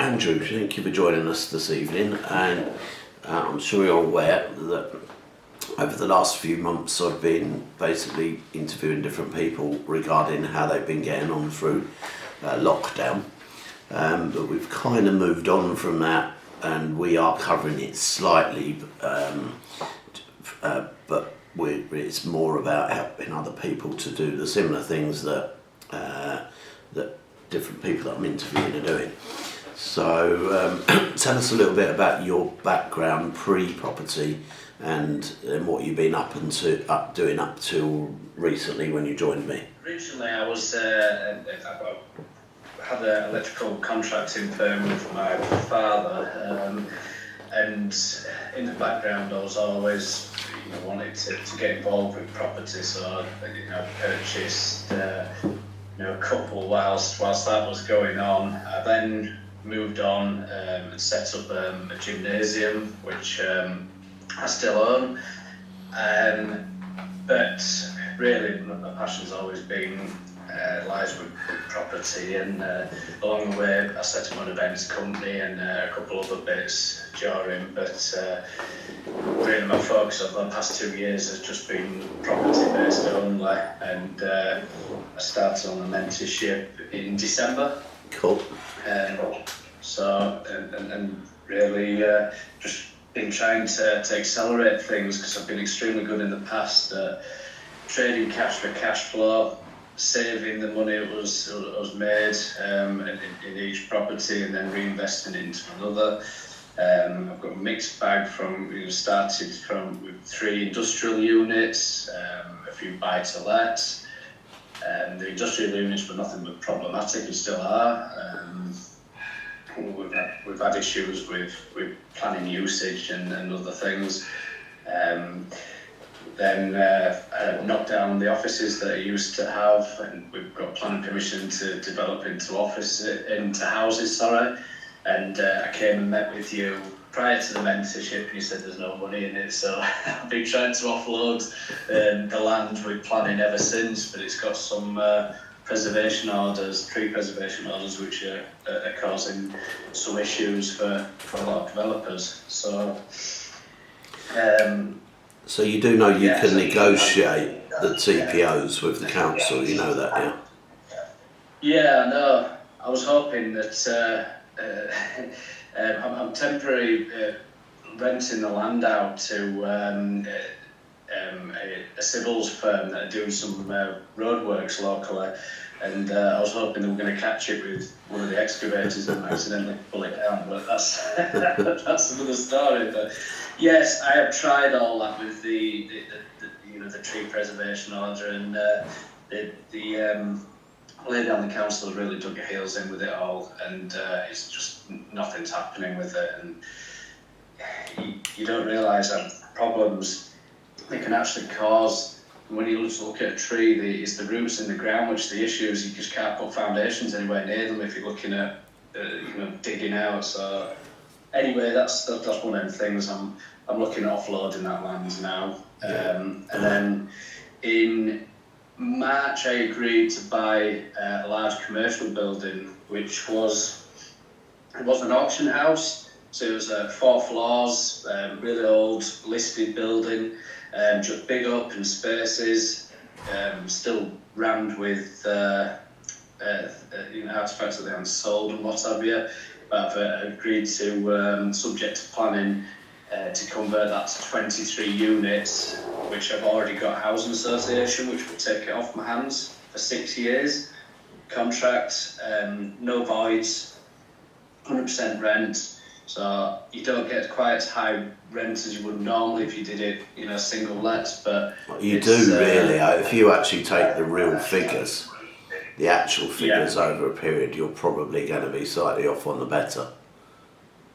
Andrew, thank you for joining us this evening, and I'm sure you're aware that over the last few months I've been basically interviewing different people regarding how they've been getting on through lockdown, but we've kind of moved on from that and we are covering it slightly, but it's more about helping other people to do the similar things that different people that I'm interviewing are doing. So tell us a little bit about your background pre-property and what you've been doing up till recently when you joined me. Originally I had an electrical contracting firm with my father, and in the background I was always wanted to get involved with property, so I purchased a couple whilst that was going on. I then moved on and set up a gymnasium, which I still own, but really my passion's always been lies with property, and along the way I set up an events company and a couple other bits during, but really my focus over the past 2 years has just been property based only, and I started on a mentorship in December. Cool. So really just been trying to accelerate things, because I've been extremely good in the past at trading cash for cash flow, saving the money it was made in each property and then reinvesting it into another. I've got a mixed bag started with 3 industrial units, a few buy-to-lets. The industrial units were nothing but problematic and still are. We've had issues with planning usage and other things. Then knocked down the offices that I used to have, and we've got planning permission to develop into houses. And I came and met with you prior to the mentorship, and you said there's no money in it, so I've been trying to offload the land with planning ever since, but it's got some tree preservation orders, which are causing some issues for a lot of developers. So you do know you can negotiate the TPOs with the council, you know that, yeah? Yeah, I know. I was hoping that I'm temporarily renting the land out to a civils firm that are doing some roadworks locally, and I was hoping they were going to catch it with one of the excavators and accidentally pull it down, but that's another story. But yes, I have tried all that with the tree preservation order, and the lady on the council has really dug her heels in with it all, and it's just nothing's happening with it, and you don't realise that problems they can actually cause. When you just look at a tree, it's the roots in the ground which the issue is. You just can't put foundations anywhere near them if you're looking at digging out. So anyway, that's one of the things. I'm looking at offloading that land now. And then in March I agreed to buy a large commercial building, which was an auction house. So it was 4 floors, really old listed building, just big open spaces, still rammed with artifacts that they haven't sold and what have you. But I've agreed to, subject to planning, to convert that to 23 units, which I've already got a housing association, which will take it off my hands for 6 years. Contract, no voids, 100% rent. So you don't get quite as high rent as you would normally if you did it, single let, but you do really. If you actually take the real figures, the actual figures over a period, you're probably going to be slightly off on the better.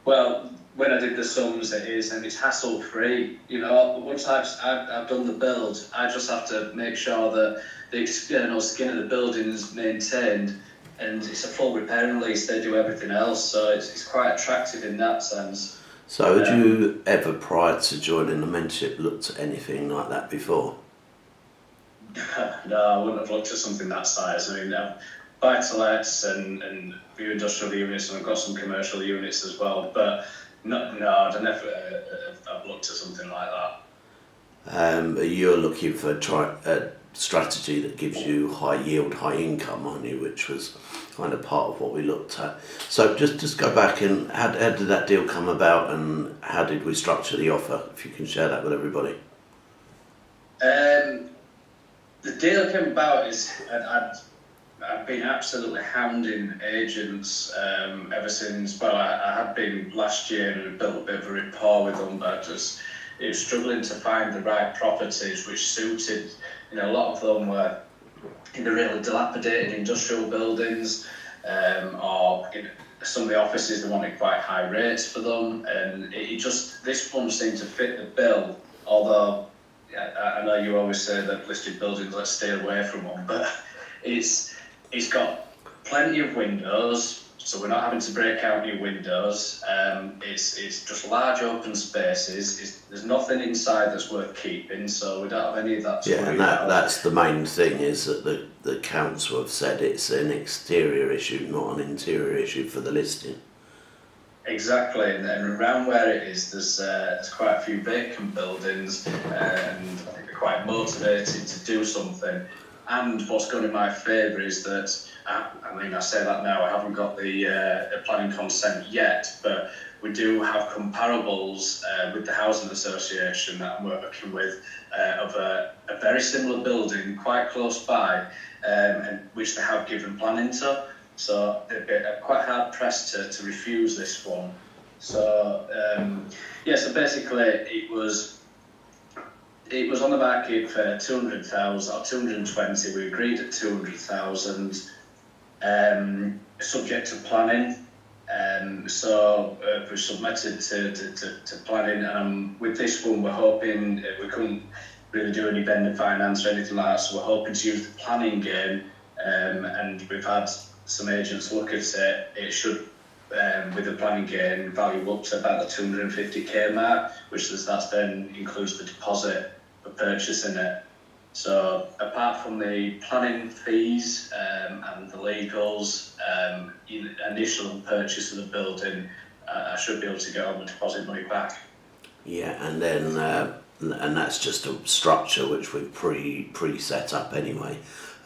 Well, when I did the sums, it is, and it's hassle-free. Once I've done the build, I just have to make sure that the external skin of the building is maintained, and it's a full repair and lease. They do everything else, so it's quite attractive in that sense. So had you ever, prior to joining the mentorship, looked at anything like that before? No, I wouldn't have looked at something that size. I mean, buy-to-lets and few industrial units and I've got some commercial units as well. But no, I'd never have looked at something like that. You're looking for a strategy that gives you high yield, high income, aren't you? Which was kind of part of what we looked at. So just go back and how did that deal come about, and how did we structure the offer? If you can share that with everybody. The deal came about is I've been absolutely hounding agents ever since. Well, I had been last year and built a bit of a rapport with them, but it was struggling to find the right properties which suited. A lot of them were in the really dilapidated industrial buildings, or some of the offices, they wanted quite high rates for them, and this one seemed to fit the bill. Although I know you always say that listed buildings, let's stay away from them, but it's got plenty of windows, so we're not having to break out new windows. It's just large open spaces. There's nothing inside that's worth keeping, so we don't have any of that to worry about. That's the main thing, is that the council have said it's an exterior issue, not an interior issue for the listing. Exactly, and around where it is, there's quite a few vacant buildings, and I think they're quite motivated to do something. And what's going in my favour is that, I say that now, I haven't got the planning consent yet, but we do have comparables with the Housing Association that I'm working with of a very similar building quite close by, and which they have given planning to. So they're quite hard pressed to refuse this one. So, so basically it was on the market for 200,000 or 220. We agreed at 200,000, subject to planning. So we submitted to planning. With this one, we're hoping we couldn't really do any vendor finance or anything like that. So we're hoping to use the planning game, and we've had some agents look at it. It should, with the planning game, value up to about the 250k mark, that then includes the deposit for purchasing it. So apart from the planning fees and the legals, initial purchase of the building, I should be able to get all the deposit money back. Yeah, and then and that's just a structure which we've pre set up anyway.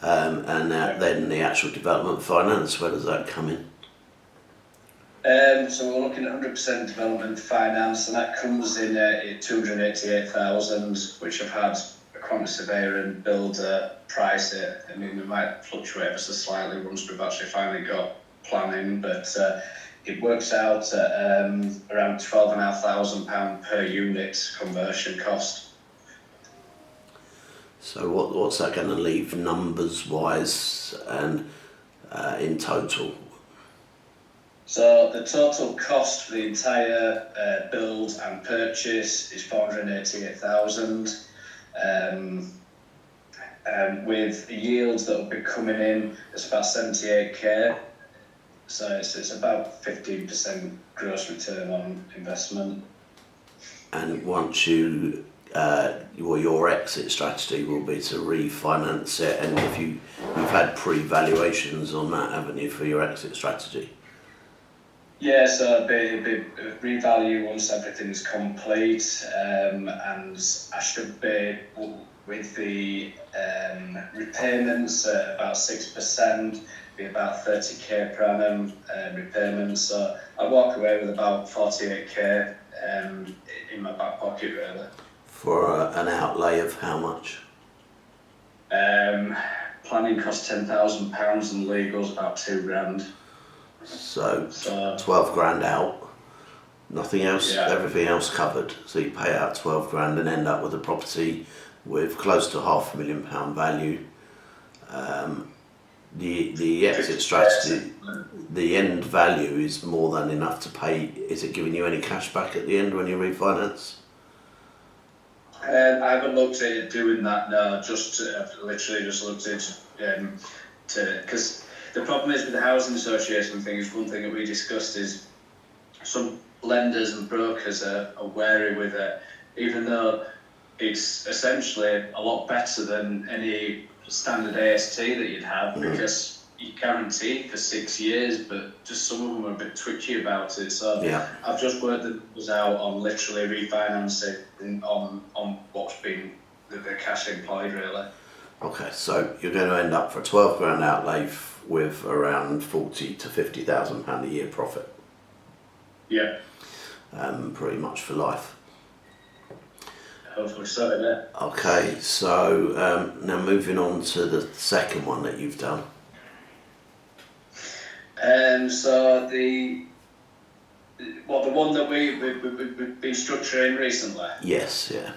Then the actual development finance, where does that come in? So we're looking at 100% development finance, and that comes in at 288,000, which I've had a quantity surveyor and builder price it. I mean, we might fluctuate ever so slightly once we've actually finally got planning, but it works out at around £12,500 per unit conversion cost. So what's that going to leave numbers wise and in total? So the total cost for the entire build and purchase is 488,000, with yields that will be coming in, it's about 78k. So it's about 15% gross return on investment. And once you, your exit strategy will be to refinance it, and if you've had pre-valuations on that, haven't you, for your exit strategy? Yeah, so it'll be revalue once everything's complete, and I should be with the repayments at about 6%, be about 30k per annum repayments. So I walk away with about 48k in my back pocket, really. For an outlay of how much? Planning costs £10,000 and legal's about £2,000. So 12 grand out, nothing else, everything else covered. So you pay out 12 grand and end up with a property with close to £500,000 value. The exit strategy, the end value is more than enough to pay. Is it giving you any cash back at the end when you refinance? I haven't looked at doing that now. I've literally just looked at because the problem is with the housing association thing is one thing that we discussed is some lenders and brokers are wary with it, even though it's essentially a lot better than any standard AST that you'd have, because you guarantee for 6 years, but just some of them are a bit twitchy about it. So Yeah. I've just worked the numbers out on literally refinancing on what's been the cash employed really. Okay, so you're going to end up for a 12 grand outlay with around 40 to 50,000 pound a year profit. Yeah. Pretty much for life. Hopefully so, yeah. Okay, so now moving on to the second one that you've done. So the one that we've been structuring recently. Yes, yeah.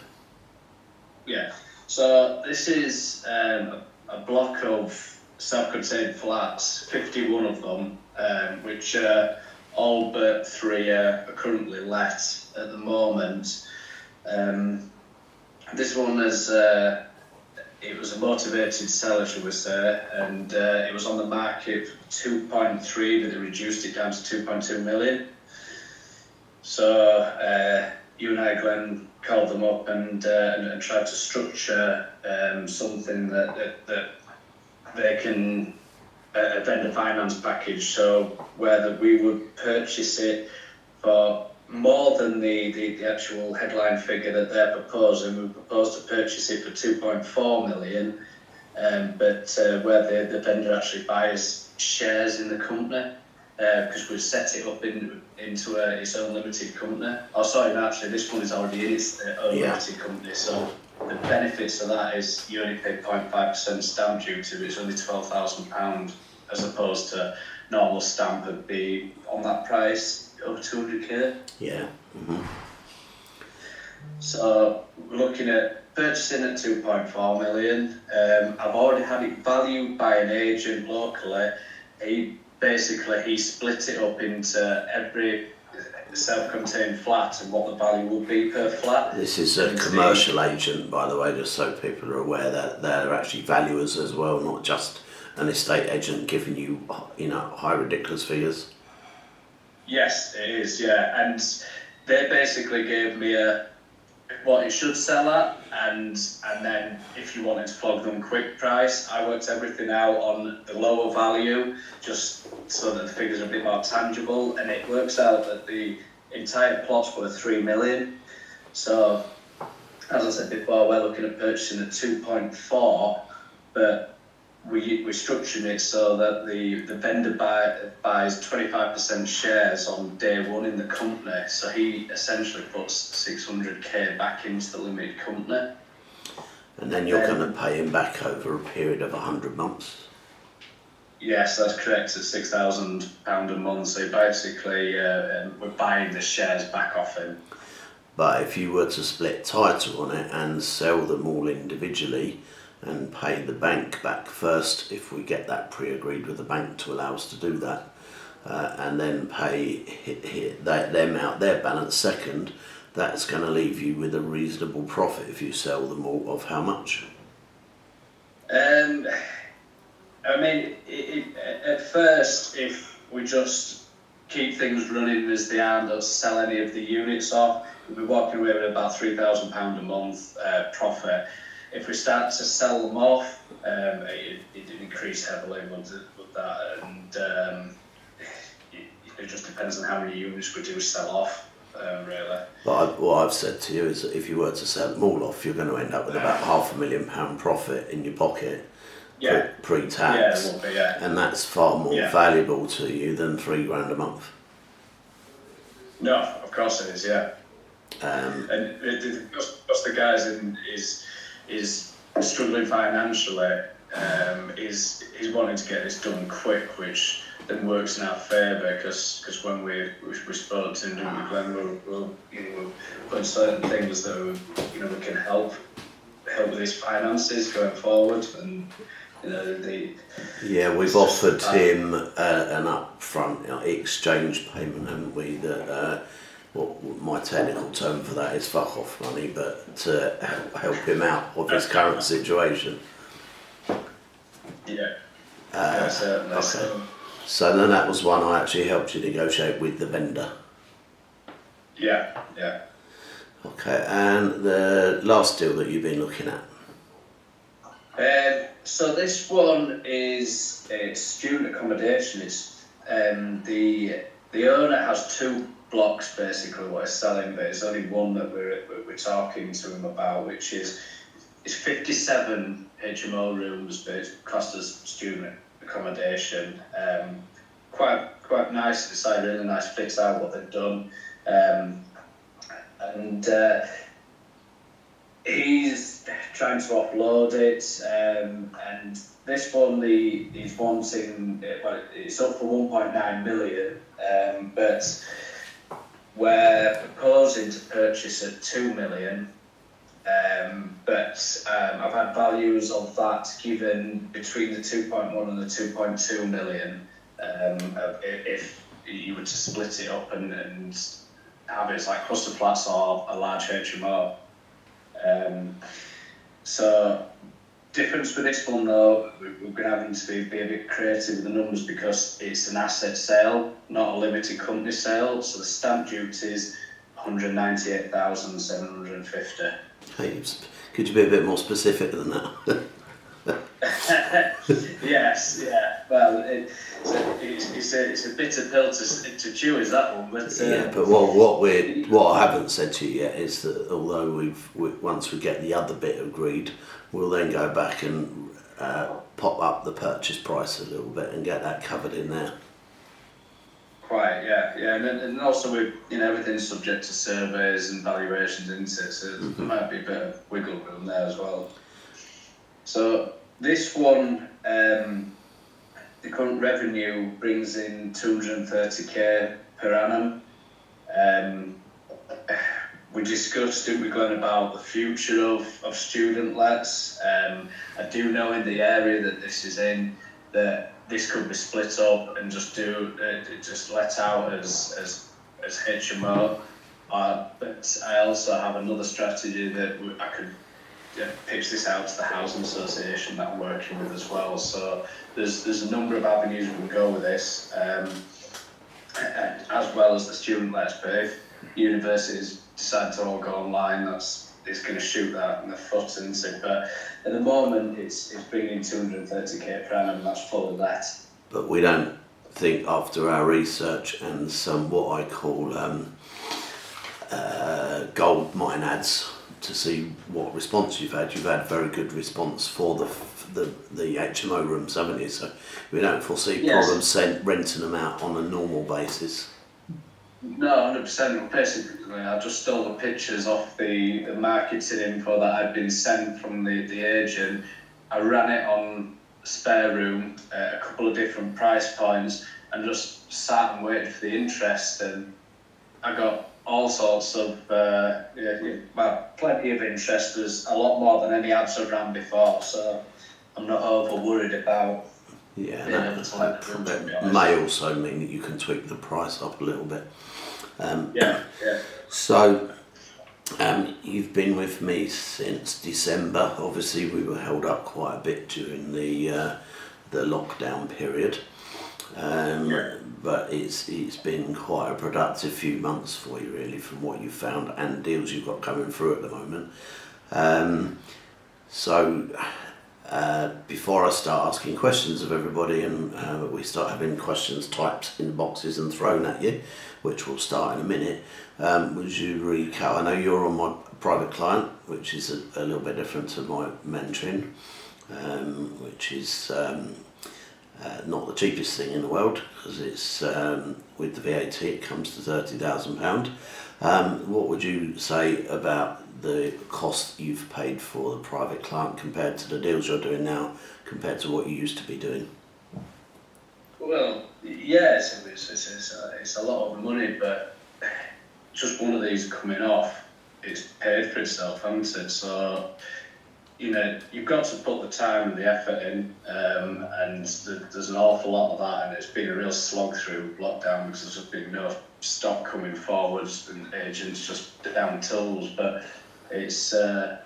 Yeah. So this is a block of self-contained flats, 51 of them, which all but 3 are currently let at the moment. This one is it was a motivated seller, shall we say, and it was on the market for 2.3, but they reduced it down to 2.2 million. So you and I, Glenn, called them up and tried to structure something that they can a vendor finance package, so whether we would purchase it for more than the actual headline figure that they're proposing. We propose to purchase it for 2.4 million, but where the vendor actually buys shares in the company, because we've set it up into its own limited company. Oh, sorry, no, actually, this one is already in its own limited company, so the benefits of that is you only pay 0.5% stamp duty, but it's only £12,000, as opposed to normal stamp would be on that price over 200k. Yeah. Mm-hmm. So we're looking at purchasing at 2.4 million. I've already had it valued by an agent locally. He split it up into every self-contained flat and what the value would be per flat. This is a commercial agent, by the way, just so people are aware that they're actually valuers as well, not just an estate agent giving you, high ridiculous figures. Yes, it is, yeah. And they basically gave me what it should sell at, and then if you wanted to plug them quick price, I worked everything out on the lower value, just so that the figures are a bit more tangible, and it works out that the entire plot's worth 3 million. So, as I said before, we're looking at purchasing at 2.4, but we're structuring it so that the vendor buys 25% shares on day one in the company, so he essentially puts 600k back into the limited company. And then you're going to pay him back over a period of 100 months? Yes, that's correct, at £6,000 a month, so basically we're buying the shares back off him. But if you were to split title on it and sell them all individually, and pay the bank back first, if we get that pre-agreed with the bank to allow us to do that, and then pay them out their balance second, that's going to leave you with a reasonable profit if you sell them all. Of how much? I mean, at first, if we just keep things running as they are and don't sell any of the units off, we'll be walking away with about £3,000 a month profit. If we start to sell them off, it increase heavily with that, and it just depends on how many units we do sell off, really. But what I've said to you is that if you were to sell them all off, you're going to end up with about £500,000 profit in your pocket, pre-tax, yeah, it will be, yeah. And that's far more valuable to you than £3,000 a month. No, of course it is, yeah. And just the guys is struggling financially, is wanting to get this done quick, which then works in our favour, because when we spoke to him, Glenn, we're putting certain things that we can help with his finances going forward, and we've offered him an upfront exchange payment, haven't we? That what my technical term for that is fuck off money, but to help him out of his current situation. Certainly. Okay. So then that was one I actually helped you negotiate with the vendor. Yeah. Okay, and the last deal that you've been looking at? So this one is student accommodation. It's the owner has two blocks basically what he's selling, but it's only one that we're talking to him about, which is it's 57 HMO rooms, but it's classed as student accommodation. Quite nice inside, really nice, fits out what they've done, and he's trying to offload it, and this one he's wanting, well, it's up for 1.9 million, but we're proposing to purchase at 2 million. But I've had values of that given between the 2.1 and the 2.2 million. If you were to split it up and have it as like cluster flats or a large HMO. So difference with this one though, we're going to having to be a bit creative with the numbers because it's an asset sale, not a limited company sale. So the stamp duty is 198,750. Hey, could you be a bit more specific than that? Yes, yeah. Well, it's a bitter pill to chew, is that one? But yeah, but what I haven't said to you yet is that although once we get the other bit agreed, we'll then go back and pop up the purchase price a little bit and get that covered in there. Quite, yeah, and also everything's subject to surveys and valuations, isn't it? So there might be a bit of wiggle room there as well. So this one, the current revenue brings in 230k per annum. We discussed, didn't we, going about the future of student lets. I do know in the area that this is in that this could be split up and just let out as HMO. But I also have another strategy that I could pitch this out to the housing association that I'm working with as well. So there's a number of avenues we can go with this, as well as the student lets. But if universities decide to all go online, it's going to shoot that in the foot, isn't it? But at the moment, it's bringing 230k per annum. That's fully let. But we don't think, after our research and some what I call Goldmine ads, to see what response you've had very good response for the HMO rooms, haven't you? So we don't foresee problems renting them out on a normal basis. No, 100%. Basically, I just stole the pictures off the marketing info that I'd been sent from the agent. I ran it on spare room at a couple of different price points and just sat and waited for the interest, and I got all sorts of plenty of interest. There's a lot more than any ads I've ran before, so I'm not over worried about being able to let the room, to be honest. May also mean that you can tweak the price up a little bit. So you've been with me since December. Obviously we were held up quite a bit during the lockdown period, but it's been quite a productive few months for you, really, from what you've found and deals you've got coming through at the moment. Before I start asking questions of everybody and we start having questions typed in boxes and thrown at you, which will start in a minute, would you recap? I know you're on my private client, which is a little bit different to my mentoring, which is not the cheapest thing in the world, because it's with the VAT it comes to £30,000. What would you say about the cost you've paid for the private client compared to the deals you're doing now, compared to what you used to be doing? Well, yeah, it's a lot of money, but just one of these coming off, it's paid for itself, hasn't it? So, you've got to put the time and the effort in, and there's an awful lot of that, and it's been a real slog through lockdown because there's just been no stock coming forwards and agents just down tools. But it's, I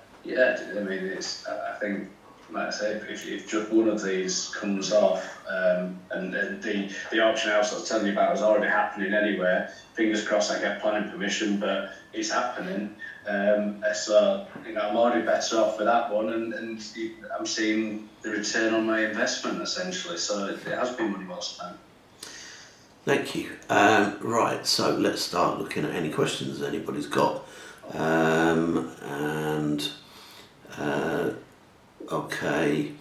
think like I say, if just one of these comes off, and the auction house I was telling you about is already happening anyway. Fingers crossed I get planning permission, but it's happening. So I'm already better off with that one, and I'm seeing the return on my investment essentially. So it has been money well spent. Thank you. Right, so let's start looking at any questions anybody's got. Okay.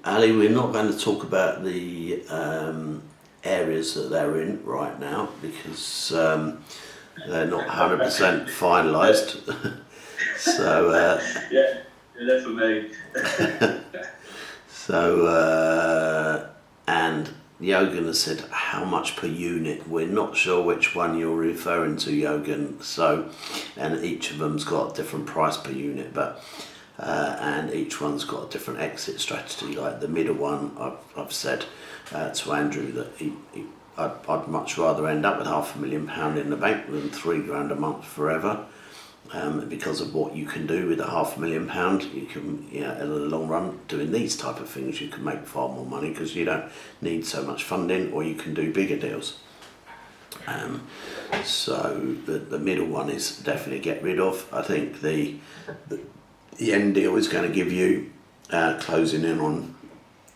Ali, we're not going to talk about the areas that they're in right now because they're not 100% finalised. So yeah, they're for me. So and Yogan has said how much per unit. We're not sure which one you're referring to, Yogan. So, and each of them's got a different price per unit, but and each one's got a different exit strategy. Like the middle one, I've said to Andrew that I'd much rather end up with £500,000 in the bank than £3,000 a month forever. Because of what you can do with £500,000, you can, in the long run, doing these type of things, you can make far more money because you don't need so much funding, or you can do bigger deals. So the middle one is definitely get rid of. I think the end deal is going to give you closing in on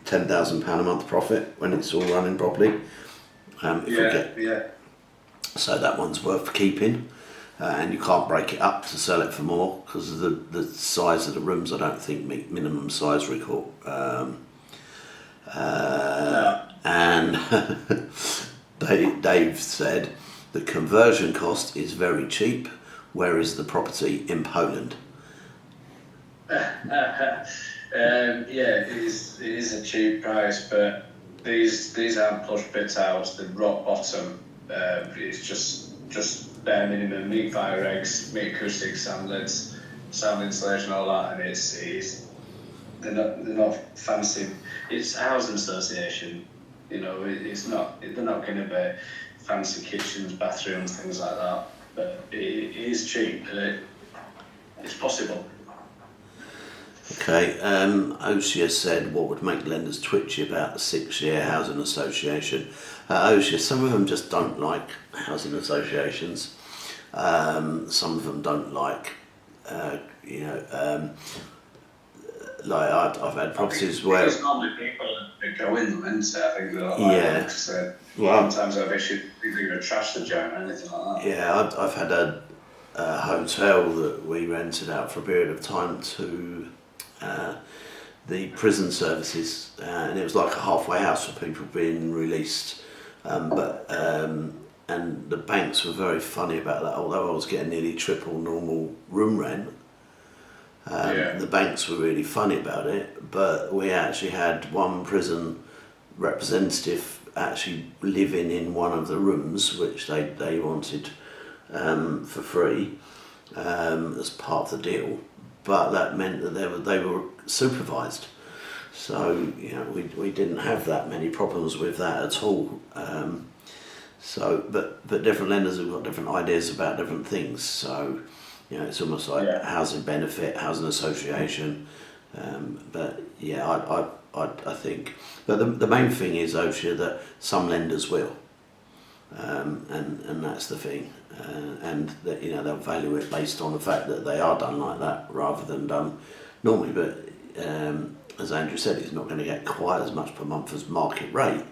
£10,000 a month profit when it's all running properly. So that one's worth keeping. And you can't break it up to sell it for more because the size of the rooms I don't think meet minimum size record. And Dave said the conversion cost is very cheap. Where is the property in Poland? Yeah, it is a cheap price, but these aren't plush bit outs. The rock bottom is just bare minimum. Meat fire eggs, meat acoustics, sound insulation, all that, and they're not fancy. It's a housing association, it's not. They're not going to be fancy kitchens, bathrooms, things like that. But it is cheap. It's possible. Okay, Osia said what would make lenders twitchy about the 6-year housing association. Osia, some of them just don't like housing associations. Some of them don't like, like I've had properties where it's normally people that go in them, isn't it? I think they're yeah. Sometimes I've issued people who trash the joint or anything like that. Yeah, I've had a hotel that we rented out for a period of time to the prison services, and it was like a halfway house for people being released. And the banks were very funny about that. Although I was getting nearly triple normal room rent, the banks were really funny about it. But we actually had one prison representative actually living in one of the rooms, which they wanted for free as part of the deal. But that meant that they were supervised. So we didn't have that many problems with that at all. But different lenders have got different ideas about different things. So it's almost like housing benefit, housing association. But I think. But the main thing is, Oshia, that some lenders will, and that's the thing. And that they'll value it based on the fact that they are done like that rather than done normally. But as Andrew said, he's not going to get quite as much per month as market rate,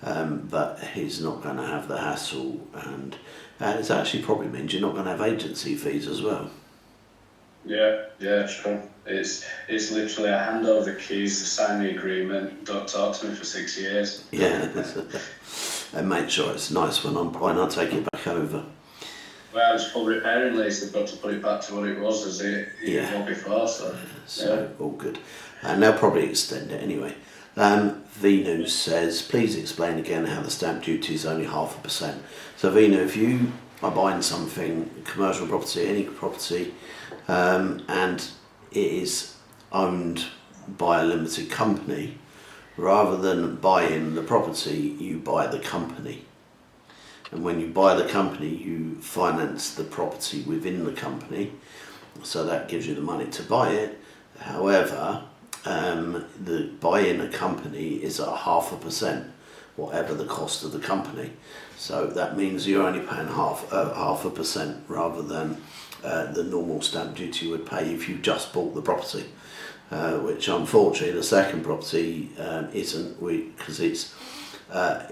but he's not going to have the hassle, and it actually probably means you're not going to have agency fees as well. Yeah, sure. It's literally I hand over the keys, sign the agreement, don't talk to me for 6 years. Yeah, and make sure it's nice when I take it back over. Well, it's full repairing lease. They've got to put it back to what it was as it was before. So all good. And they'll probably extend it anyway. Venu says, please explain again how the stamp duty is only 0.5%. So Venu, if you are buying something, commercial property, any property, and it is owned by a limited company, rather than buying the property, you buy the company. And when you buy the company, you finance the property within the company. So that gives you the money to buy it. However, the buy-in a company is at 0.5%, whatever the cost of the company. So that means you're only paying 0.5% rather than the normal stamp duty you would pay if you just bought the property. Which unfortunately the second property isn't, because it's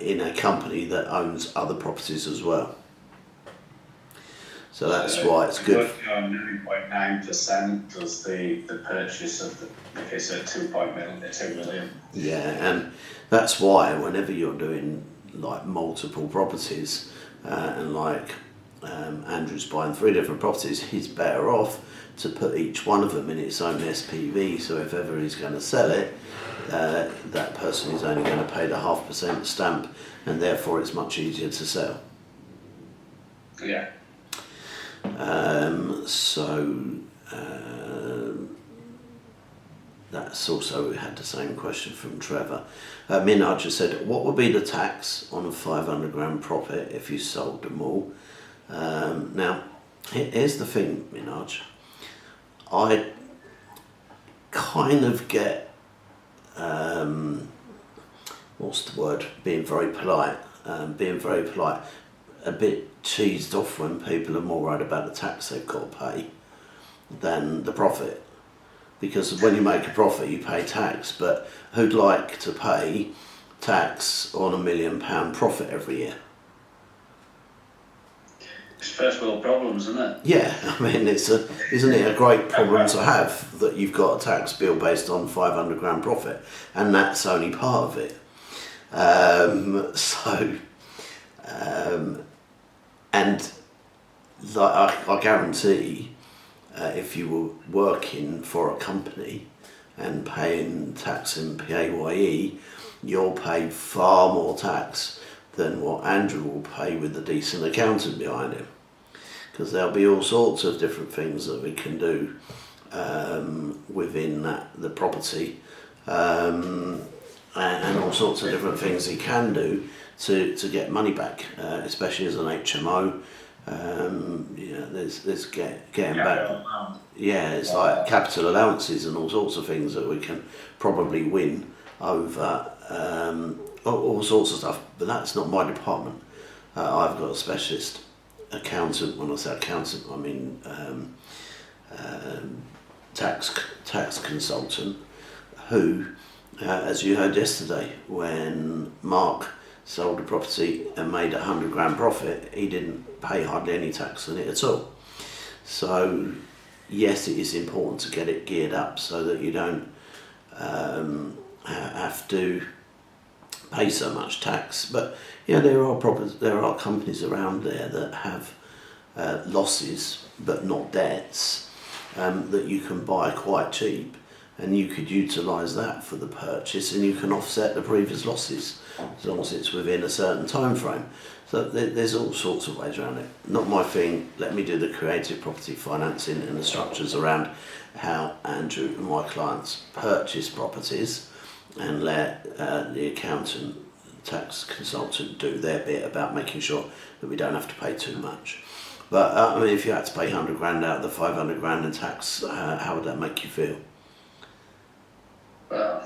in a company that owns other properties as well. So that's why it's good. 9.9% plus the purchase of the, okay, so 2 million. Yeah, and that's why whenever you're doing like multiple properties, and like Andrew's buying 3 different properties, he's better off to put each one of them in its own SPV, so if ever he's going to sell it, that person is only going to pay the 0.5% stamp, and therefore it's much easier to sell. Yeah. That's also, we had the same question from Trevor. Minaj just said, what would be the tax on a 500 grand profit if you sold them all? Now, here's the thing, Minaj. I kind of get, what's the word, being very polite, a bit cheesed off when people are more worried about the tax they've got to pay than the profit. Because when you make a profit, you pay tax, but who'd like to pay tax on £1 million profit every year? It's first world problems, isn't it? Yeah, I mean, isn't it a great problem to have that you've got a tax bill based on 500 grand profit, and that's only part of it. And like I guarantee, if you were working for a company and paying tax in PAYE, you'll pay far more tax than what Andrew will pay with a decent accountant behind him. Because there'll be all sorts of different things that we can do within the property, and all sorts of different things he can do to get money back, especially as an HMO. There's getting back. Yeah, it's like capital allowances and all sorts of things that we can probably win over, all sorts of stuff. But that's not my department. I've got a specialist accountant. When I say accountant, I mean tax consultant, who, as you heard yesterday, when Mark sold a property and made 100 grand profit, he didn't pay hardly any tax on it at all. So yes, it is important to get it geared up so that you don't have to pay so much tax. But yeah, there are companies around there that have losses but not debts, that you can buy quite cheap, and you could utilise that for the purchase, and you can offset the previous losses as long as it's within a certain time frame. So there's all sorts of ways around it. Not my thing. Let me do the creative property financing and the structures around how Andrew and my clients purchase properties, and let the accountant, tax consultant do their bit about making sure that we don't have to pay too much. But I mean, if you had to pay 100 grand out of the 500 grand in tax, how would that make you feel? Well,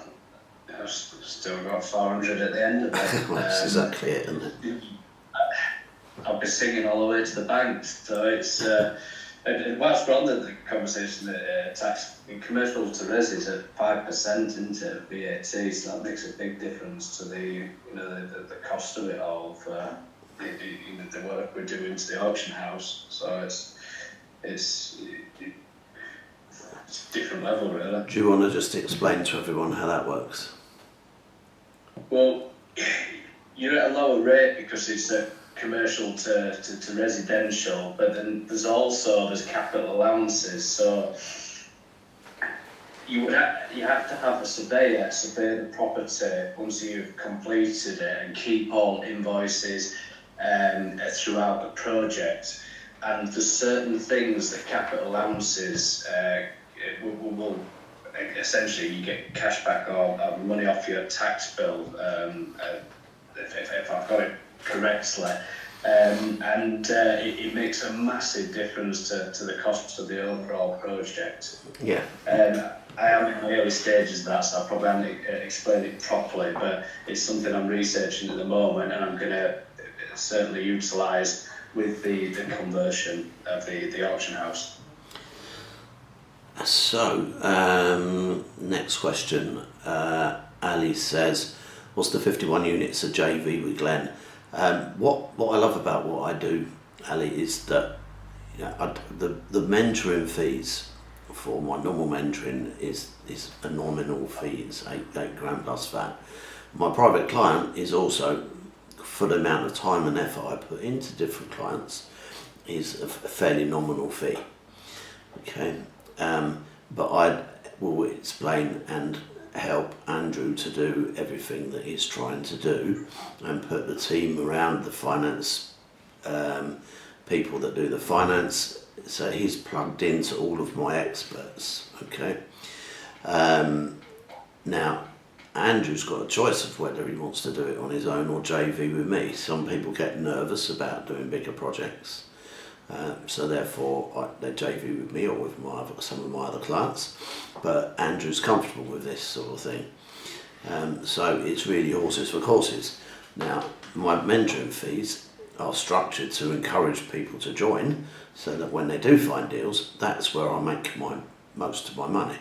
I've still got 400 at the end of it. Well, that's exactly it, isn't it? I'll be singing all the way to the bank. So it's, and whilst we're on the conversation, tax in commercial to res is at 5% into VAT, so that makes a big difference to the cost of it all for the work we're doing to the auction house. So it's a different level, really. Do you want to just explain to everyone how that works? Well, you're at a lower rate because it's a commercial to residential, but then there's capital allowances. So you have to have a surveyor survey the property once you've completed it and keep all invoices throughout the project. And there's certain things that capital allowances will essentially, you get cash back or money off your tax bill, if I've got it correctly. And and it makes a massive difference to the cost of the overall project. Yeah. I am in the early stages of that, so I probably haven't explained it properly, but it's something I'm researching at the moment, and I'm going to certainly utilise with the conversion of the auction house. So, next question. Ali says, what's the 51 units of JV with Glenn? What I love about what I do, Ali, is that the mentoring fees for my normal mentoring is a nominal fee. It's eight grand plus VAT. My private client is also, for the amount of time and effort I put into different clients, is a fairly nominal fee. Okay, but I will explain and help Andrew to do everything that he's trying to do, and put the team around the finance people that do the finance. So he's plugged into all of my experts. Okay. Now, Andrew's got a choice of whether he wants to do it on his own or JV with me. Some people get nervous about doing bigger projects, so therefore they JV with me or with some of my other clients. But Andrew's comfortable with this sort of thing. So it's really horses for courses. Now, my mentoring fees are structured to encourage people to join, so that when they do find deals, that's where I make most of my money.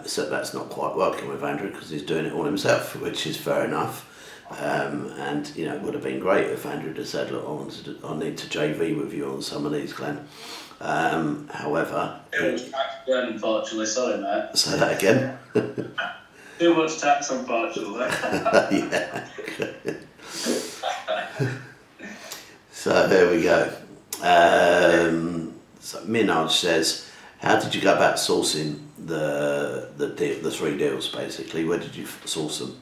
So that's not quite working with Andrew because he's doing it all himself, which is fair enough. And it would have been great if Andrew had said, look, I need to JV with you on some of these, Glenn. However, too much tax, Glenn, unfortunately. Sorry, mate. Say that again. Too much tax, unfortunately. Yeah. So there we go. So Minaj says, how did you go about sourcing the three deals? Basically, where did you source them?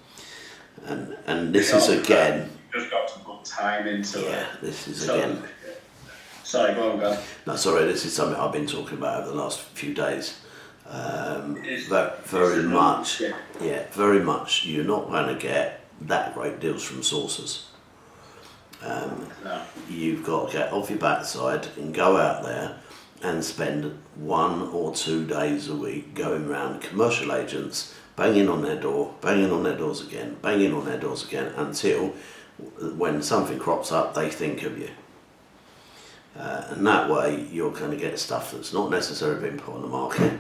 And this is again. Just got to put time into it. Yeah, this is again. Sorry, go on, go. No, sorry. This is something I've been talking about over the last few days. Very much. Yeah, very much. You're not going to get that great deals from sources. No. You've got to get off your backside and go out there and spend 1 or 2 days a week going around commercial agents, banging on their door, banging on their doors again, banging on their doors again, until when something crops up, they think of you. And that way, you're going to get stuff that's not necessarily been put on the market,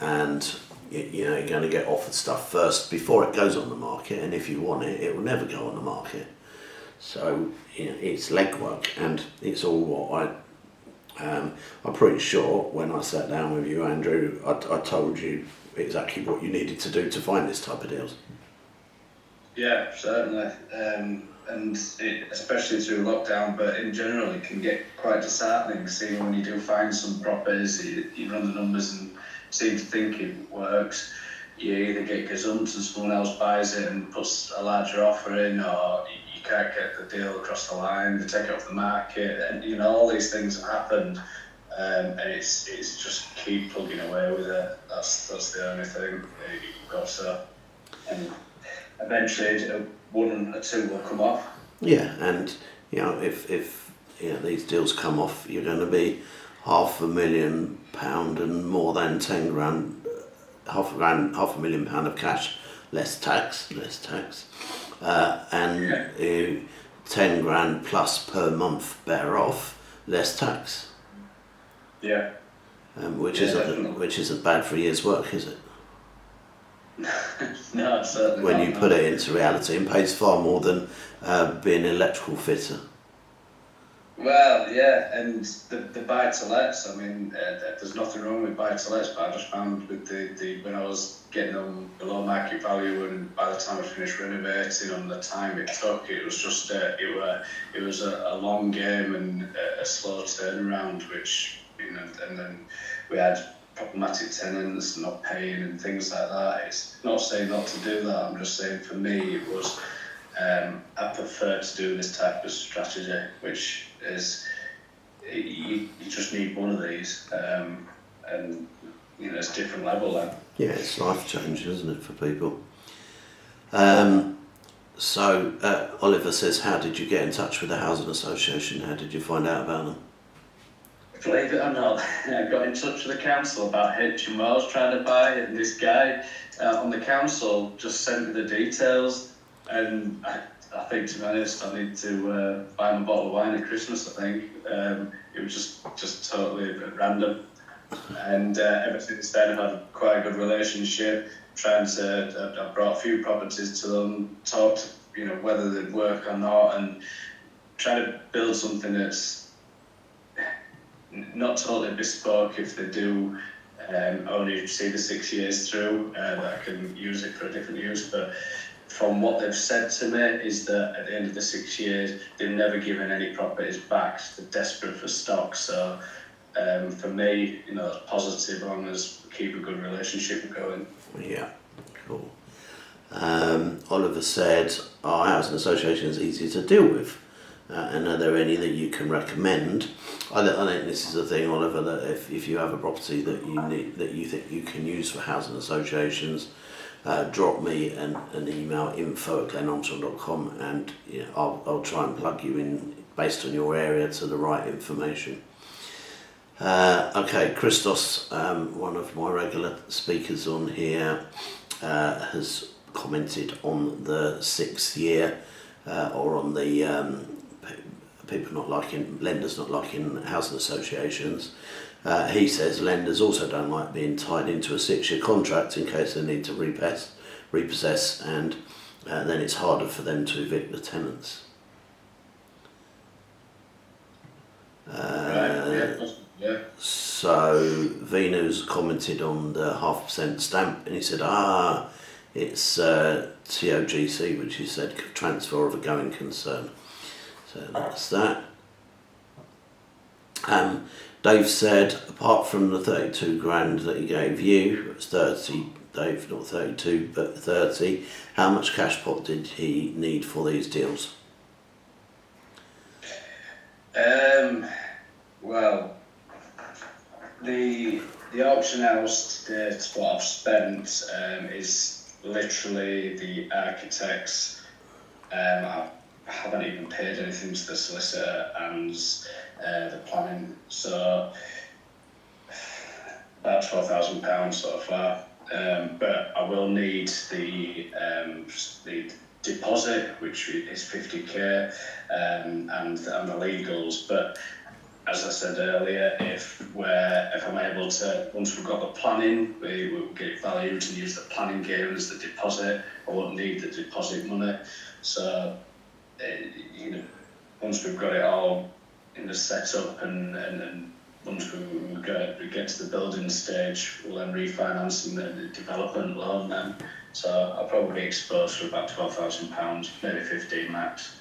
and you're going to get offered stuff first before it goes on the market. And if you want it, it will never go on the market. So it's legwork, and it's all what I'm pretty sure when I sat down with you, Andrew, I told you exactly what you needed to do to find this type of deals. Yeah, certainly. And especially through lockdown, but in general, it can get quite disheartening seeing when you do find some properties, you run the numbers and seem to think it works. You either get gazumped and someone else buys it and puts a larger offer in, or you can't get the deal across the line, they take it off the market, and all these things have happened, and it's just keep plugging away with it. That's the only thing you've got to, and eventually one or two will come off. Yeah, and if these deals come off, you're going to be £500,000 and more than 10 grand, £500,000 of cash, less tax, and 10 grand plus per month better off, less tax. Yeah. Which isn't bad for a year's work, is it? No, certainly when not, you put it into reality, and pays far more than being an electrical fitter. Well, yeah, and the buy-to-lets, I mean, there's nothing wrong with buy-to-lets, but I just found with the when I was getting them below market value, and by the time I finished renovating and the time it took, it was just it was a long game and a slow turnaround, which and then we had problematic tenants not paying and things like that. It's not saying not to do that, I'm just saying for me it was I prefer to do this type of strategy, which is you just need one of these, and it's a different level then. Yeah, it's life changing, isn't it, for people? So Oliver says, how did you get in touch with the housing association? How did you find out about them? Believe it or not, I got in touch with the council about HMOs trying to buy it, and this guy on the council just sent me the details, and I think, to be honest, I need to buy him a bottle of wine at Christmas, I think. It was just totally random. And ever since then, I've had quite a good relationship. I've brought a few properties to them, talked, whether they'd work or not, and try to build something that's not totally bespoke if they do only see the 6 years through, that I can use it for a different use. But from what they've said to me is that at the end of the 6 years, they've never given any properties back. They're desperate for stock. So for me, it's positive as long as we keep a good relationship going. Yeah, cool. Oliver said, our housing association is easy to deal with. And are there any that you can recommend? I think this is the thing, Oliver, that if you have a property that you think you can use for housing associations, drop me an email, info@glenarmstrong.com, and I'll try and plug you in based on your area to the right information. Okay, Christos, one of my regular speakers on here, has commented on the 6th year, or on the lenders not liking housing associations. He says lenders also don't like being tied into a 6-year contract in case they need to repossess, and then it's harder for them to evict the tenants. Yeah. So Venu's commented on the 0.5% stamp, and he said, it's TOGC, which he said transfer of a going concern. So that's that. Dave said, apart from the 32 grand that he gave you, it's 30, Dave, not 32, but 30, how much cash pot did he need for these deals? Well, the auction house to date, what I've spent is literally the architects. I haven't even paid anything to the solicitor and the planning, so about £12,000 so far. But I will need the deposit, which is 50k, and the legals. But as I said earlier, if I'm able to, once we've got the planning, we will get it valued and use the planning game as the deposit. I won't need the deposit money. So, once we've got it all in the setup and once we get to the building stage, we'll then refinance the development loan then. So I'll probably be exposed for about £12,000, maybe 15 max.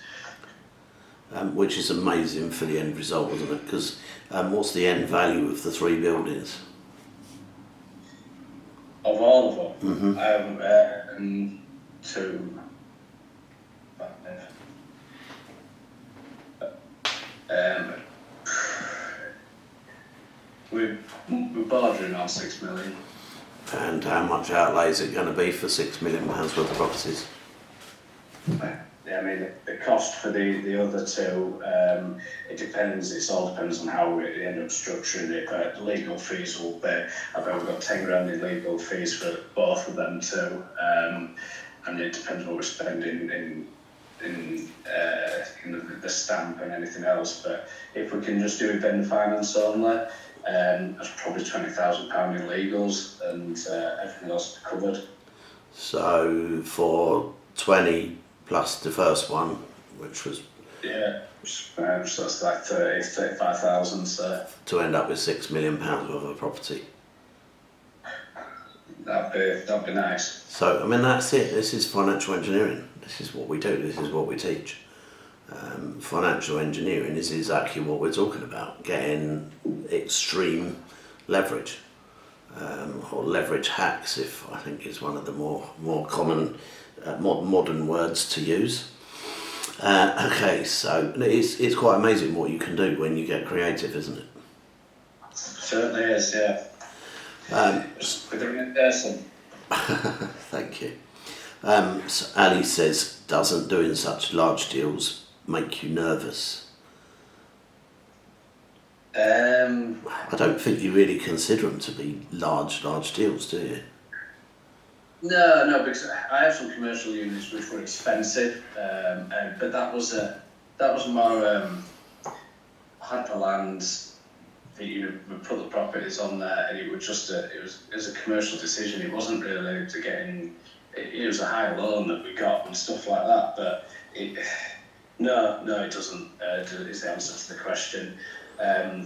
Which is amazing for the end result, isn't it? Because what's the end value of the 3 buildings? Of all of them? Mm-hmm. We're bordering on 6 million. And how much outlay is it going to be for £6 million worth of properties? I mean, the cost for the other two, it depends. It all depends on how we end up structuring it. But legal fees will be. I bet we've got 10 grand in legal fees for both of them too, and it depends what we're spending in the stamp and anything else. But if we can just do event finance only, that's probably £20,000 in legals, and everything else is covered. So for 20 plus the first one, which was so that's like 35,000. So to end up with £6 million worth of property. That'd be nice. So I mean, that's it. This is financial engineering. This is what we do. This is what we teach. Financial engineering is exactly what we're talking about. Getting extreme leverage, or leverage hacks, if I think is one of the more common modern words to use. Okay, so it's quite amazing what you can do when you get creative, isn't it? Certainly is, yeah. Just with the person. Thank you. So Ali says, doesn't doing such large deals make you nervous? I don't think you really consider them to be large deals, do you? No, because I have some commercial units which were expensive, but that was more. I had the land. We put the properties on there, and it was a commercial decision. It wasn't really to get in. It was a high loan that we got and stuff like that. But it doesn't. Is the answer to the question. I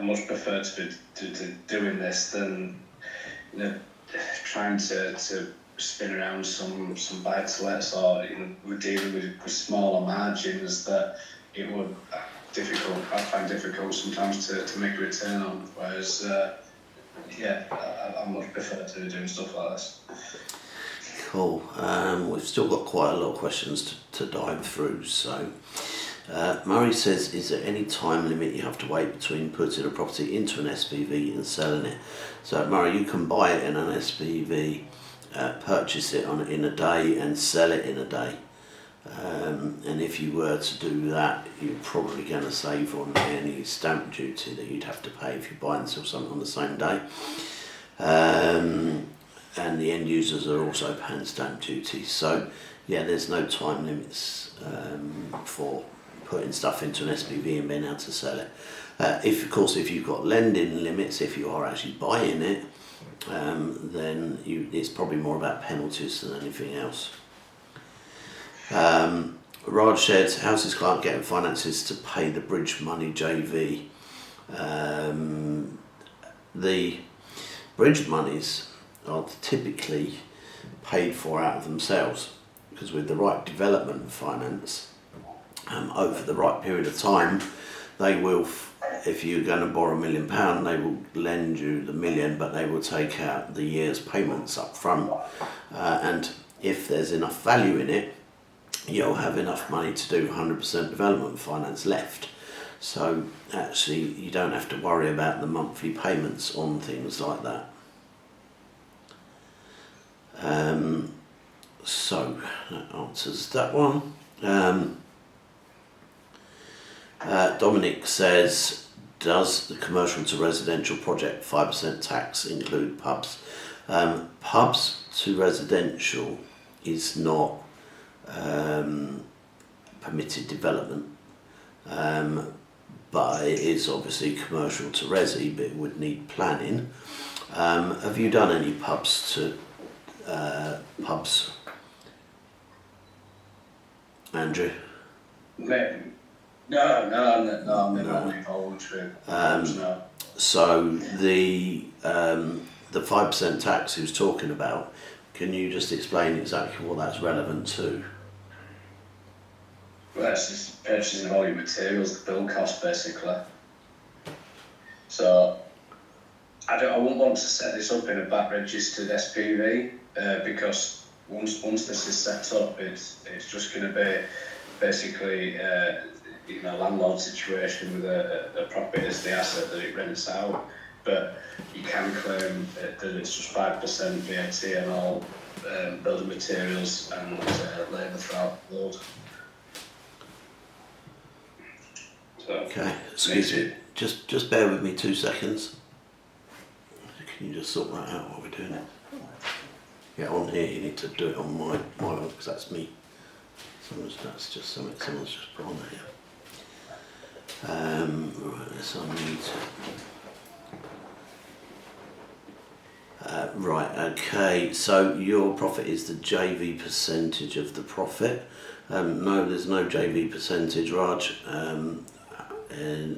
much prefer to doing this than trying to spin around some buy-to-lets, or we're dealing with smaller margins that it would difficult. I find difficult sometimes to make a return on. Whereas, I much prefer to doing stuff like this. Cool. We've still got quite a lot of questions to dive through. So, Murray says, is there any time limit you have to wait between putting a property into an SPV and selling it? So, Murray, you can buy it in an SPV, purchase it in a day and sell it in a day. And if you were to do that, you're probably going to save on any stamp duty that you'd have to pay if you buy and sell something on the same day. And the end users are also paying stamp duty. So, yeah, there's no time limits for putting stuff into an SPV and being able to sell it. If you've got lending limits, if you are actually buying it, then it's probably more about penalties than anything else. Raj says, how's his client getting finances to pay the bridge money JV? The bridge monies are typically paid for out of themselves, because with the right development finance, over the right period of time, they will, if you're going to borrow £1 million, they will lend you the £1 million, but they will take out the year's payments up front. And if there's enough value in it, you'll have enough money to do 100% development finance left. So actually, you don't have to worry about the monthly payments on things like that. So that answers that one. Dominic says, does the commercial to residential project 5% tax include pubs? Pubs to residential is not permitted development, but it is obviously commercial to resi, but it would need planning. Have you done any pubs, Andrew? No, I'm never involved with pubs, no. So the 5% tax he was talking about, can you just explain exactly what that's relevant to? Well, it's just purchasing all your materials, the build cost basically. So I wouldn't want to set this up in a back registered SPV because once this is set up, it's just going to be basically landlord situation with a property as the asset that it rents out. But you can claim that it's just 5% VAT and all building materials and labour throughout the load. So, okay, excuse me. Just bear with me 2 seconds. Can you just sort that out while we're doing it? Yeah, on here you need to do it on my one because that's me. Someone's just put on here. Right, let's unmute it. Right, okay, so your profit is the JV percentage of the profit. No, there's no JV percentage, Raj, and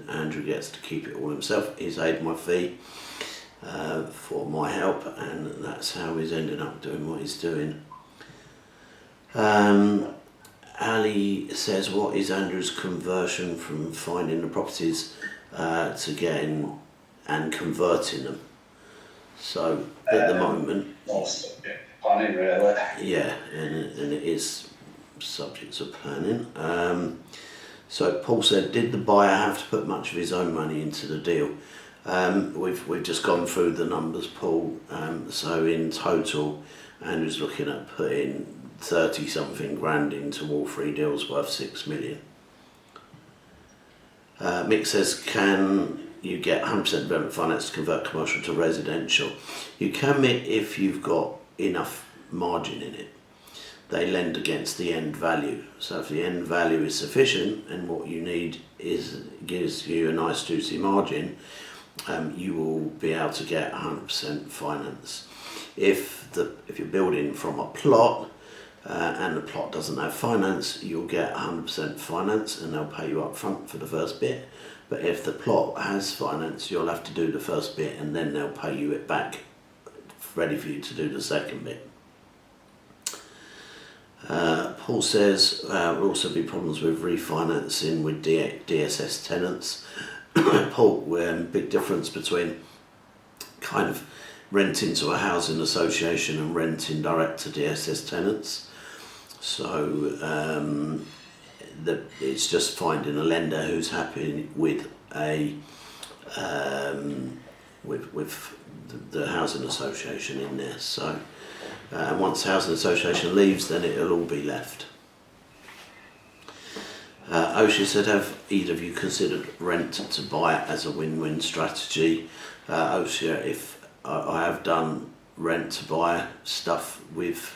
Andrew gets to keep it all himself. He's paid my fee for my help, and that's how he's ended up doing what he's doing. Ali says, what is Andrew's conversion from finding the properties to getting and converting them? So at the moment, planning really. Yeah, and it is subject to planning. So Paul said, did the buyer have to put much of his own money into the deal? We've just gone through the numbers, Paul. So in total, Andrew's looking at putting 30 something grand into all 3 deals worth 6 million. Mick says, can you get 100% development finance to convert commercial to residential? You can, Mick, if you've got enough margin in it. They lend against the end value. So if the end value is sufficient and what you need gives you a nice juicy margin, you will be able to get 100% finance. If you're building from a plot and the plot doesn't have finance, you'll get 100% finance and they'll pay you up front for the first bit. But if the plot has finance, you'll have to do the first bit and then they'll pay you it back, ready for you to do the second bit. Paul says will also be problems with refinancing with DSS tenants. Paul, big difference between kind of renting to a housing association and renting direct to DSS tenants. So it's just finding a lender who's happy with with the housing association in there. So once the housing association leaves, then it'll all be left. Osha said, have either of you considered rent to buy as a win-win strategy? Osha, if I have done rent to buy stuff with,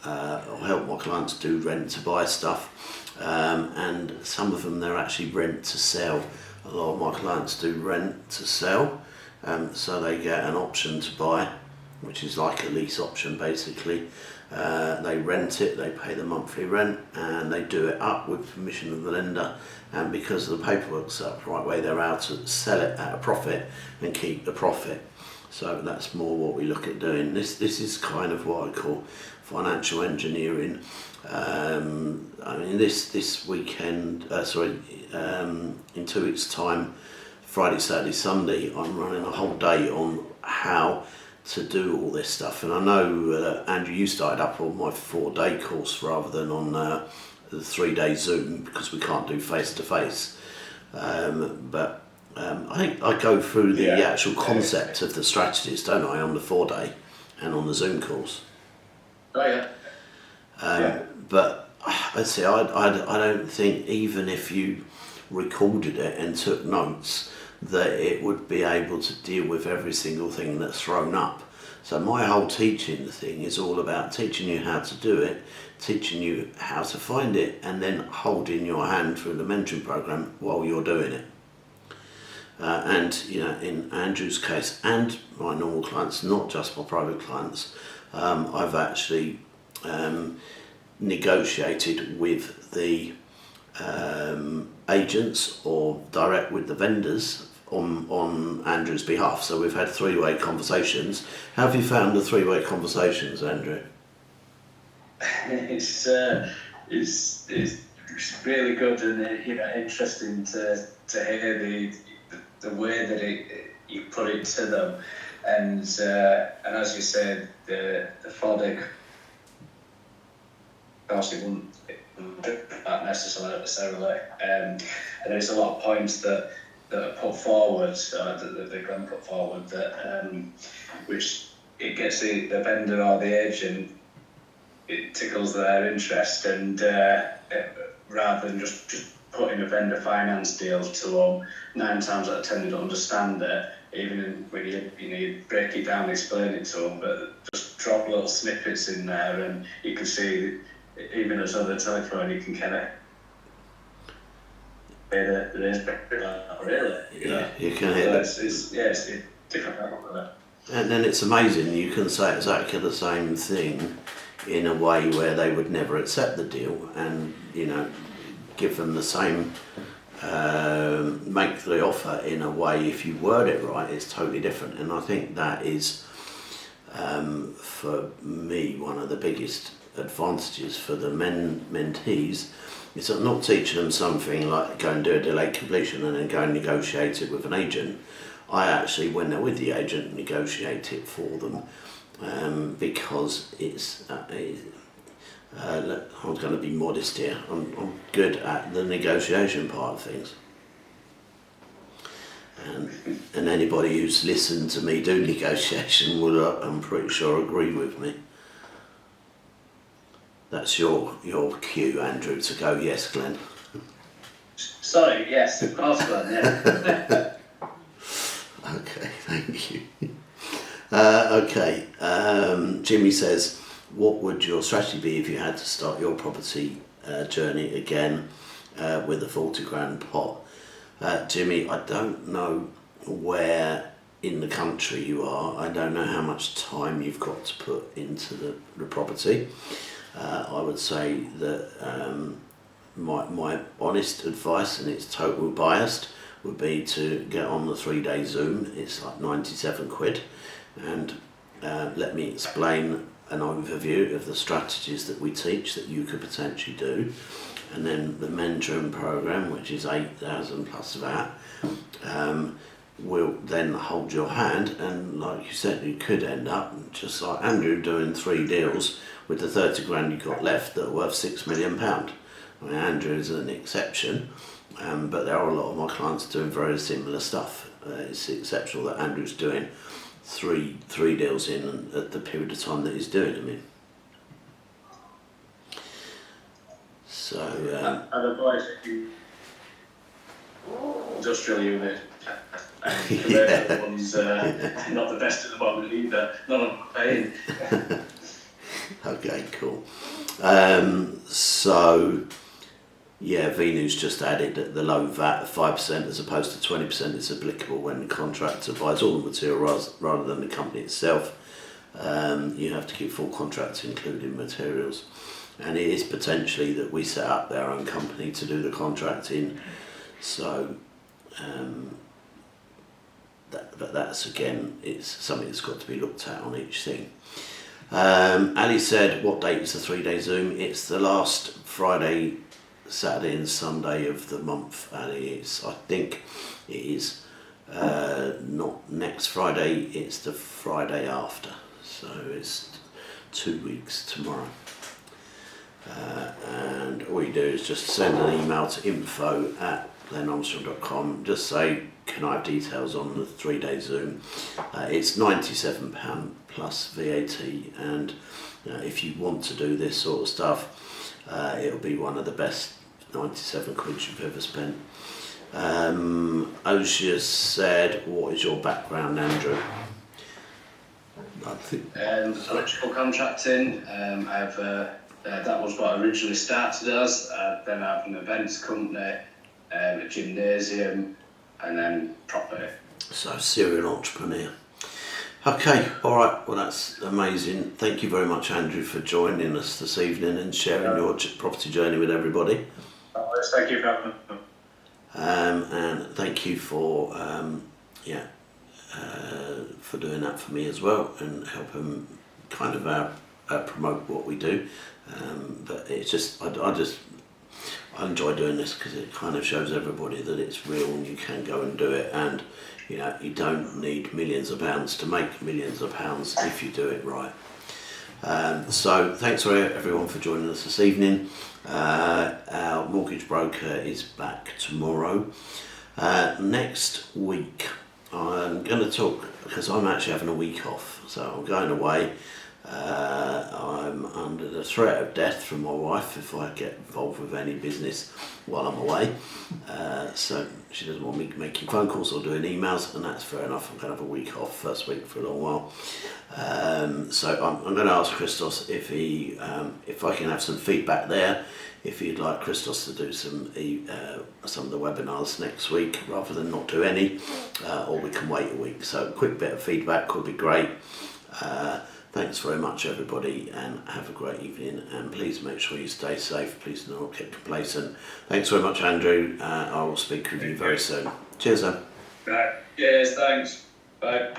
or help my clients do rent to buy stuff, and some of them they're actually rent to sell. A lot of my clients do rent to sell, so they get an option to buy, which is like a lease option basically. They rent it, they pay the monthly rent, and they do it up with permission of the lender, and because the paperwork's set up the right way, they're able to sell it at a profit and keep the profit. So that's more what we look at doing. This is kind of what I call financial engineering. I mean, this weekend, in 2 weeks' time, Friday, Saturday, Sunday, I'm running a whole day on how to do all this stuff. And I know, Andrew, you started up on my 4-day course rather than on the 3-day Zoom because we can't do face-to-face. But I think I go through the actual concept of the strategies, don't I, on the 4-day and on the Zoom course. Oh, yeah. But I say, I don't think even if you recorded it and took notes, that it would be able to deal with every single thing that's thrown up. So my whole teaching thing is all about teaching you how to do it, teaching you how to find it, and then holding your hand through the mentoring program while you're doing it. And you know, in Andrew's case and my normal clients, not just my private clients, I've actually negotiated with the agents or direct with the vendors on Andrew's behalf. So we've had 3-way conversations. How have you found the 3-way conversations, Andrew? It's really good and interesting to hear the way that you put it to them, and as you said, the 4-day course, it wouldn't do that necessarily, and there's a lot of points that are put forward, that the grant put forward, that which it gets the vendor or the agent, it tickles their interest, and rather than just putting a vendor finance deal to them, 9 times out of 10 they don't understand it, even when you break it down and explain it to them, but just drop little snippets in there and you can see, even as on the telephone, you can kind of hear the inspector, really. You can hear so it's different. And then it's amazing, you can say exactly the same thing in a way where they would never accept the deal, and give them the same, make the offer in a way, if you word it right, it's totally different. And I think that is, for me, one of the biggest advantages for the mentees, is that not teaching them something like go and do a delayed completion and then go and negotiate it with an agent. I actually, when they're with the agent, negotiate it for them, because it's I'm going to be modest here, I'm good at the negotiation part of things, and anybody who's listened to me do negotiation will, I'm pretty sure, agree with me. That's your cue, Andrew, to go. Yes, Glenn. Sorry, yes, of course, Glenn, yeah. Okay, thank you. Okay, Jimmy says, what would your strategy be if you had to start your property journey again with a 40 grand pot? Jimmy, I don't know where in the country you are. I don't know how much time you've got to put into the property. I would say that my honest advice, and it's total biased, would be to get on the 3-day Zoom. It's like 97 quid, and let me explain an overview of the strategies that we teach that you could potentially do, and then the mentoring program, which is 8,000 plus VAT, will then hold your hand, and like you said, you could end up just like Andrew doing 3 deals with the 30 grand you got left that are worth £6 million. I mean, Andrew is an exception, but there are a lot of my clients doing very similar stuff. It's exceptional that Andrew's doing three deals in at the period of time that he's doing them in. So I'd advise you industrial unit. The one's not the best at the moment either. None of them are paying. Okay, cool. So yeah, Venu's just added that the low VAT of 5% as opposed to 20% is applicable when the contractor buys all the material rather than the company itself. You have to keep full contracts including materials, and it is potentially that we set up their own company to do the contracting. So but that's again, it's something that's got to be looked at on each thing. Ali said, what date is the 3-day Zoom? It's the last Friday, Saturday and Sunday of the month, Ali. I think it is not next Friday, it's the Friday after. So it's 2 weeks tomorrow. And all you do is just send an email to info@glenarmstrong.com. Just say, can I have details on the 3-day Zoom? It's £97 plus VAT, and if you want to do this sort of stuff, it'll be one of the best 97 quid you've ever spent. Osha said, what is your background, Andrew? I think Electrical contracting. I've that was what I originally started as. Then I have an events company, a gymnasium, and then property. So, serial entrepreneur. Okay, all right. Well, that's amazing. Thank you very much, Andrew, for joining us this evening and sharing your property journey with everybody. Thank you for having me. And thank you for for doing that for me as well and helping kind of promote what we do. But it's just I enjoy doing this because it kind of shows everybody that it's real and you can go and do it, and you know, you don't need millions of pounds to make millions of pounds if you do it right. So thanks for everyone for joining us this evening. Our mortgage broker is back tomorrow. Next week I'm going to talk, because I'm actually having a week off, so I'm going away. I'm under the threat of death from my wife if I get involved with any business while I'm away. So she doesn't want me making phone calls or doing emails, and that's fair enough. I'm going to have a week off, first week for a long while. So I'm going to ask Christos if I can have some feedback there. If you'd like Christos to do some of the webinars next week rather than not do any, or we can wait a week. So a quick bit of feedback would be great. Thanks very much, everybody, and have a great evening. And please make sure you stay safe. Please do not get complacent. Thanks very much, Andrew. I will speak with you very soon. Cheers, then. Right. Cheers. Thanks. Bye.